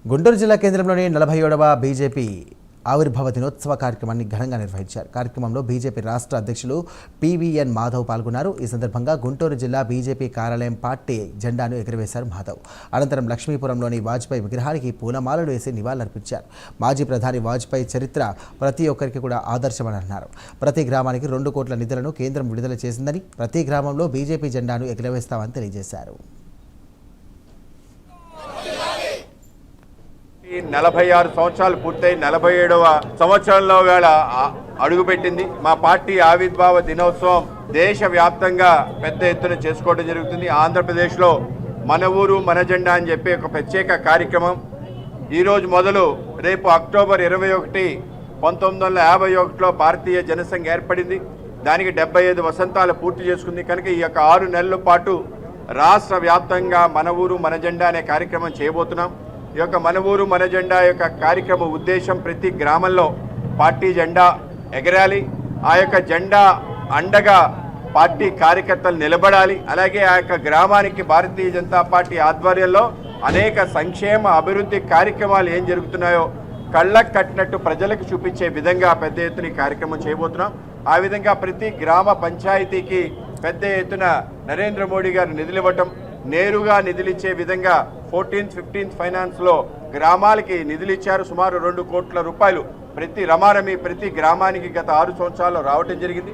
గుంటూరు జిల్లా కేంద్రంలోని 47వ బీజేపీ ఆవిర్భావ దినోత్సవ కార్యక్రమాన్ని ఘనంగా నిర్వహించారు. కార్యక్రమంలో బీజేపీ రాష్ట్ర అధ్యక్షులు పివిఎన్ మాధవ్ పాల్గొన్నారు. ఈ సందర్భంగా గుంటూరు జిల్లా బీజేపీ కార్యాలయం పార్టీ జెండాను ఎగురవేశారు మాధవ్. అనంతరం లక్ష్మీపురంలోని వాజ్పేయి విగ్రహానికి పూలమాలలు వేసి నివాళులర్పించారు. మాజీ ప్రధాని వాజ్పేయి చరిత్ర ప్రతి ఒక్కరికి కూడా ఆదర్శమని అన్నారు. ప్రతి గ్రామానికి 2 కోట్ల నిధులను కేంద్రం విడుదల చేసిందని, ప్రతి గ్రామంలో బీజేపీ జెండాను ఎగురవేస్తామని తెలియజేశారు. 46 సంవత్సరాలు పూర్తయి 47వ సంవత్సరంలో వేళ అడుగుపెట్టింది. మా పార్టీ ఆవిర్భావ దినోత్సవం దేశవ్యాప్తంగా పెద్ద ఎత్తున చేసుకోవడం జరుగుతుంది. ఆంధ్రప్రదేశ్లో మన ఊరు మన జెండా అని చెప్పి ఒక ప్రత్యేక కార్యక్రమం ఈరోజు మొదలు రేపు అక్టోబర్ 21, 1951లో భారతీయ జనసంఘ ఏర్పడింది. దానికి 75 వసంతాలు పూర్తి చేసుకుంది. కనుక ఈ యొక్క 6 నెలల పాటు రాష్ట్ర వ్యాప్తంగా మన ఊరు మన జెండా అనే కార్యక్రమం చేయబోతున్నాం. ఈ యొక్క మన ఊరు మన జెండా యొక్క కార్యక్రమ ఉద్దేశం ప్రతి గ్రామంలో పార్టీ జెండా ఎగరాలి. ఆ యొక్క జెండా అండగా పార్టీ కార్యకర్తలు నిలబడాలి. అలాగే ఆ యొక్క గ్రామానికి భారతీయ జనతా పార్టీ ఆధ్వర్యంలో అనేక సంక్షేమ అభివృద్ధి కార్యక్రమాలు ఏం జరుగుతున్నాయో కళ్ళకు కట్టినట్టు ప్రజలకు చూపించే విధంగా పెద్ద ఎత్తున ఈ కార్యక్రమం చేయబోతున్నాం. ఆ విధంగా ప్రతి గ్రామ పంచాయతీకి పెద్ద ఎత్తున నరేంద్ర మోడీ గారు నిధులు ఇవ్వటం, నేరుగా నిధులిచ్చే విధంగా 14th, 15th ఫైనాన్స్లో గ్రామాలకి నిధులు ఇచ్చారు. సుమారు 2 కోట్ల రూపాయలు ప్రతి గ్రామానికి గత 6 సంవత్సరాల్లో రావటం జరిగింది.